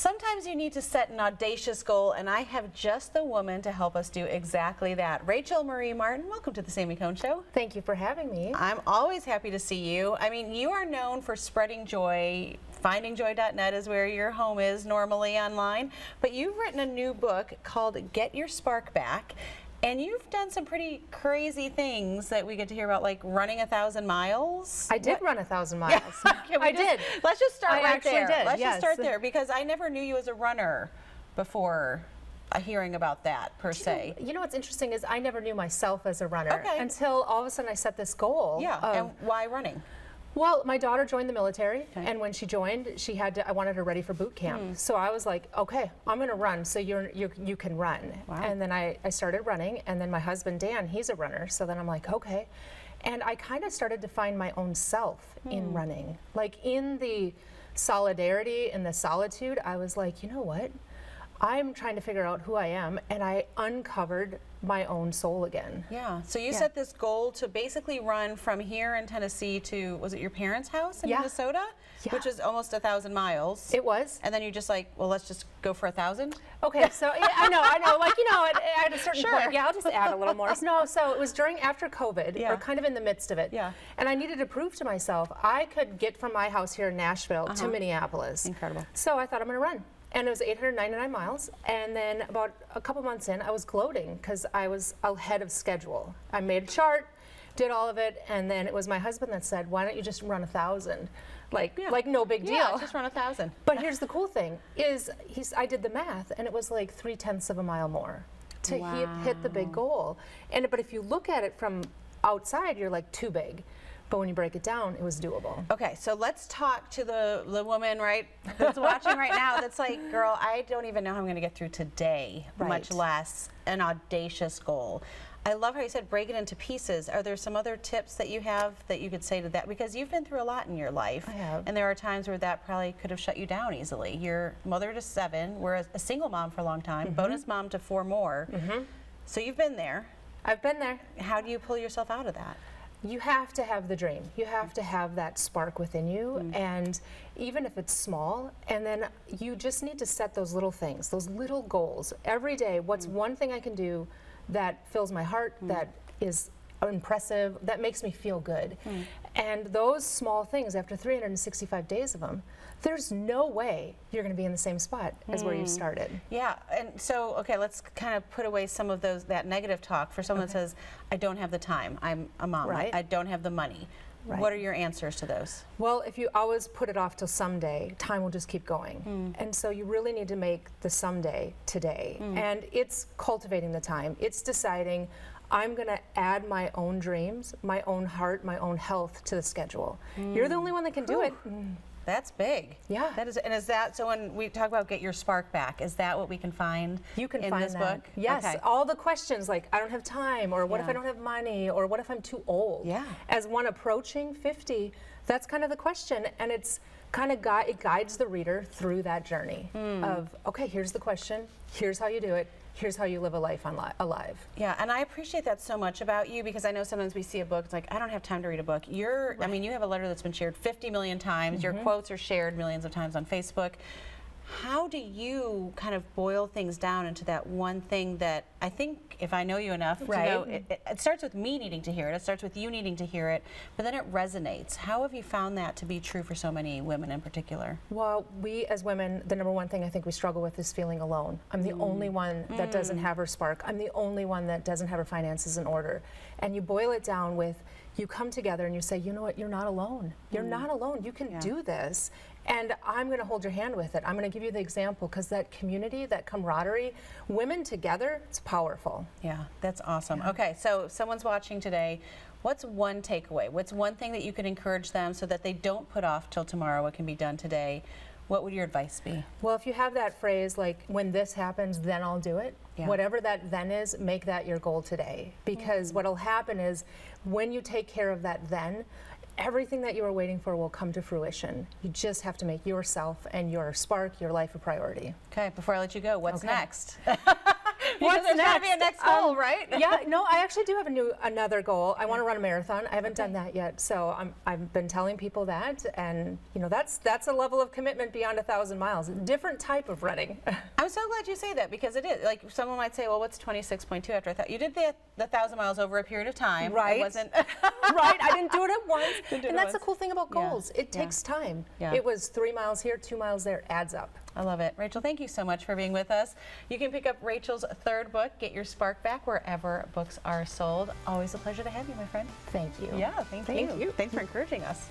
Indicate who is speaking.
Speaker 1: Sometimes you need to set an audacious goal, and I have just the woman to help us do exactly that. Rachel Marie Martin, welcome to the Sami Cohn Show.
Speaker 2: Thank you for having me.
Speaker 1: I'm always happy to see you. I mean, you are known for spreading joy. Findingjoy.net is where your home is normally online, but you've written a new book called Get Your Spark Back. And you've done some pretty crazy things that we get to hear about, like running 1,000 miles.
Speaker 2: I did run 1,000 miles. I did.
Speaker 1: Let's just start right
Speaker 2: actually
Speaker 1: there.
Speaker 2: did,
Speaker 1: Let's
Speaker 2: yes.
Speaker 1: just start there, because I never knew you as a runner before hearing about that per se.
Speaker 2: You know what's interesting is I never knew myself as a runner
Speaker 1: Okay.
Speaker 2: until all of a sudden I set this goal.
Speaker 1: Yeah, and why running?
Speaker 2: Well, my daughter joined the military, and when she joined, she had to. I wanted her ready for boot camp, so I was like, "Okay, I'm going to run, so you can run."
Speaker 1: Wow.
Speaker 2: And then I started running, and then my husband Dan, he's a runner, so then I'm like, "Okay," and I kind of started to find my own self in running, like in the solidarity and the solitude. I was like, you know what? I'm trying to figure out who I am, and I uncovered my own soul again.
Speaker 1: Yeah, so you set this goal to basically run from here in Tennessee to, was it your parents' house in Minnesota?
Speaker 2: Yeah.
Speaker 1: Which is almost 1,000 miles.
Speaker 2: It was.
Speaker 1: And then you just like, well, let's just go for 1,000?
Speaker 2: Okay, so yeah, I know, like, you know, at a certain point, yeah, I'll just add a little more. No, so it was after COVID, or kind of in the midst of it.
Speaker 1: Yeah.
Speaker 2: And I needed to prove to myself I could get from my house here in Nashville to Minneapolis.
Speaker 1: Incredible.
Speaker 2: So I thought I'm going to run. And it was 899 miles, and then about a couple months in, I was gloating because I was ahead of schedule. I made a chart, did all of it, and then it was my husband that said, "Why don't you just run 1,000? Like no big deal."
Speaker 1: Yeah, just run 1,000.
Speaker 2: But here's the cool thing: is I did the math, and it was like 0.3 of a mile more to hit the big goal. But if you look at it from outside, you're like too big. But when you break it down, it was doable.
Speaker 1: Okay, so let's talk to the woman, right, that's watching right now that's like, girl, I don't even know how I'm going to get through today, much less an audacious goal. I love how you said break it into pieces. Are there some other tips that you have that you could say to that? Because you've been through a lot in your life.
Speaker 2: I have.
Speaker 1: And there are times where that probably could have shut you down easily. You're mother to 7, we're a single mom for a long time, bonus mom to 4 more. So you've been there.
Speaker 2: I've been there.
Speaker 1: How do you pull yourself out of that?
Speaker 2: You have to have the dream. You have to have that spark within you, and even if it's small, and then you just need to set those little things, those little goals. Every day, what's one thing I can do that fills my heart, that is impressive, that makes me feel good? And those small things, after 365 days of them, there's no way you're going to be in the same spot as where you started.
Speaker 1: Yeah, and so, okay, let's kind of put away some of that negative talk for someone that says, I don't have the time, I'm a mom, I don't have the money. What are your answers to those?
Speaker 2: Well, if you always put it off till someday, time will just keep going. And so you really need to make the someday today. And it's cultivating the time. It's deciding, I'm going to add my own dreams, my own heart, my own health to the schedule. You're the only one that can do it.
Speaker 1: That's big.
Speaker 2: Yeah.
Speaker 1: That is, and is that, so when we talk about Get Your Spark Back, is that what we can find
Speaker 2: You can
Speaker 1: in
Speaker 2: find
Speaker 1: this
Speaker 2: that.
Speaker 1: book?
Speaker 2: Yes.
Speaker 1: Okay.
Speaker 2: All the questions like, I don't have time, or what if I don't have money, or what if I'm too old?
Speaker 1: Yeah.
Speaker 2: As one approaching 50, that's kind of the question, and it's kind of it guides the reader through that journey of, okay, here's the question, here's how you do it, here's how you live a life alive.
Speaker 1: Yeah, and I appreciate that so much about you, because I know sometimes we see a book, it's like, I don't have time to read a book. I mean, you have a letter that's been shared 50 million times, your quotes are shared millions of times on Facebook. How do you kind of boil things down into that one thing that I think, if I know you enough, to know, it starts with me needing to hear it, it starts with you needing to hear it, but then it resonates. How have you found that to be true for so many women in particular?
Speaker 2: Well, we as women, the number one thing I think we struggle with is feeling alone. I'm the only one that doesn't have her spark. I'm the only one that doesn't have her finances in order. And you boil it down with, you come together and you say, you know what, you're not alone. You're not alone. You can do this. And I'm going to hold your hand with it. I'm going to give you the example, because that community, that camaraderie, women together, it's powerful.
Speaker 1: Yeah, that's awesome. Okay, so if someone's watching today, what's one takeaway? What's one thing that you could encourage them so that they don't put off till tomorrow what can be done today? What would your advice be?
Speaker 2: Well, if you have that phrase like, when this happens, then I'll do it, whatever that then is, make that your goal today. Because what'll happen is, when you take care of that then, everything that you were waiting for will come to fruition. You just have to make yourself and your spark, your life, a priority.
Speaker 1: Okay, before I let you go, what's next? Because there's got to be a next goal, right?
Speaker 2: Yeah, no, I actually do have another goal. I want to run a marathon. I haven't done that yet, so I've been telling people that, and that's a level of commitment beyond 1,000 miles. Different type of running.
Speaker 1: I'm so glad you say that, because it is. Like, someone might say, well, what's 26.2 after I thought? You did the 1,000 miles over a period of time.
Speaker 2: Right.
Speaker 1: It wasn't.
Speaker 2: Right, I didn't do it at once. And that's the
Speaker 1: once.
Speaker 2: cool thing about goals. It takes time. It was 3 miles here, 2 miles there, adds up.
Speaker 1: I love it. Rachel, thank you so much for being with us. You can pick up Rachel's third book, Get Your Spark Back, wherever books are sold. Always a pleasure to have you, my friend.
Speaker 2: Thank you.
Speaker 1: Yeah, thank you.
Speaker 2: Thank you.
Speaker 1: Thanks for encouraging us.